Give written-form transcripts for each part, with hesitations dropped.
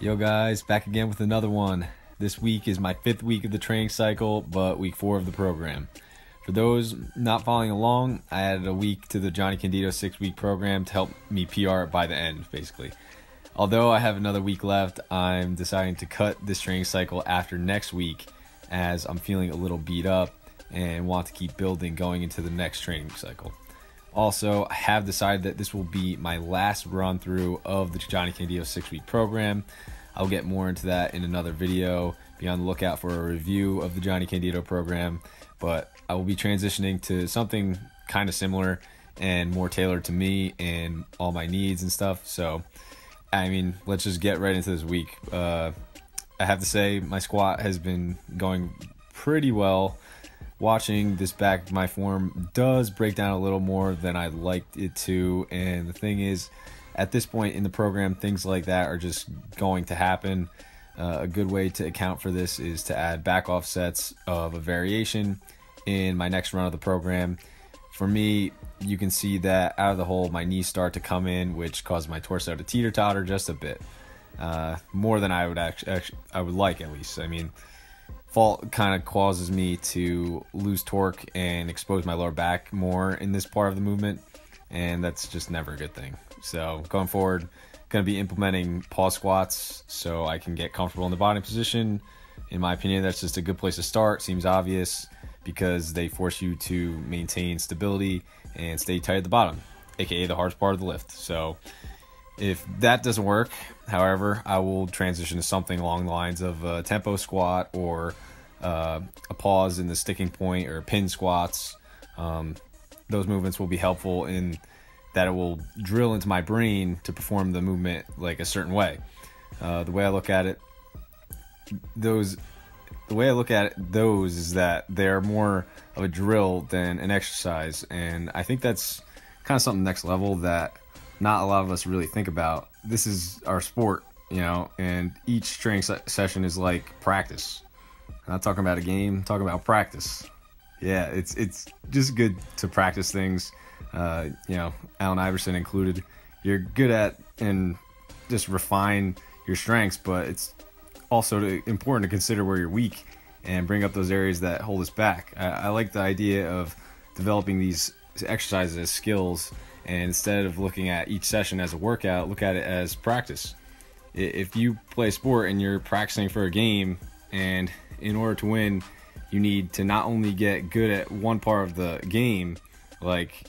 Yo guys, back again with another one. This week is my 5th week of the training cycle, but week 4 of the program. For those not following along, I added a week to the Johnny Candito 6-week program to help me PR by the end, basically. Although I have another week left, I'm deciding to cut this training cycle after next week as I'm feeling a little beat up and want to keep building going into the next training cycle. Also, I have decided that this will be my last run through of the Johnny Candito 6-week program. I'll get more into that in another video. Be on the lookout for a review of the Johnny Candito program, but I will be transitioning to something kind of similar and more tailored to me and all my needs and stuff. So, I mean, let's just get right into this week. I have to say my squat has been going pretty well. Watching this back, my form does break down a little more than I'd liked it to, and the thing is, at this point in the program, things like that are just going to happen. A good way to account for this is to add back offsets of a variation in my next run of the program. For me, you can see that out of the hole, my knees start to come in, which causes my torso to teeter-totter just a bit, more than I would I would like, at least. I mean, fault kind of causes me to lose torque and expose my lower back more in this part of the movement, and that's just never a good thing. So going forward, going to be implementing pause squats so I can get comfortable in the bottom position. In my opinion, that's just a good place to start. Seems obvious because they force you to maintain stability and stay tight at the bottom, aka the hardest part of the lift. So if that doesn't work, however, I will transition to something along the lines of a tempo squat or a pause in the sticking point or pin squats. Those movements will be helpful in that it will drill into my brain to perform the movement like a certain way. The way I look at it, those is that they're more of a drill than an exercise, and I think that's kind of something next level that not a lot of us really think about. This is our sport, you know, and each training session is like practice. I'm not talking about a game, I'm talking about practice. Yeah, it's just good to practice things. You know, Allen Iverson included. You're good at and just refine your strengths, but it's also important to consider where you're weak and bring up those areas that hold us back. I like the idea of developing these exercises as skills, and instead of looking at each session as a workout, look at it as practice. If you play a sport and you're practicing for a game, and in order to win, you need to not only get good at one part of the game, like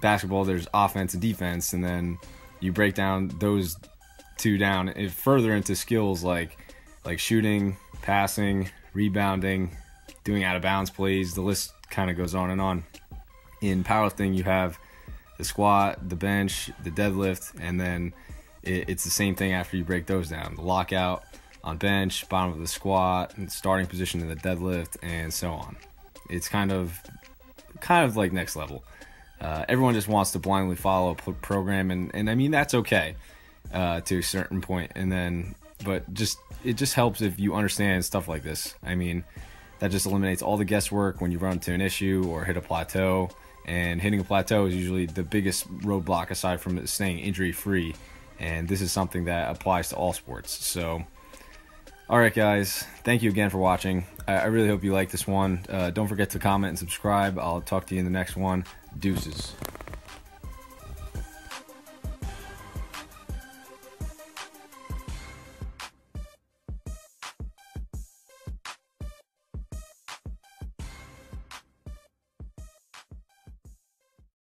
basketball, there's offense and defense, and then you break down those two down and further into skills like shooting, passing, rebounding, doing out of bounds plays. The list kind of goes on and on. In powerlifting, you have the squat, the bench, the deadlift, and then it's the same thing after you break those down. The lockout on bench, bottom of the squat, and starting position in the deadlift, and so on. It's kind of like next level. Everyone just wants to blindly follow a program, and I mean, that's okay to a certain point, but it just helps if you understand stuff like this. I mean, that just eliminates all the guesswork when you run into an issue or hit a plateau, and hitting a plateau is usually the biggest roadblock aside from staying injury free, and this is something that applies to all sports. So alright guys, thank you again for watching. I really hope you like this one. Don't forget to comment and subscribe. I'll talk to you in the next one. Deuces.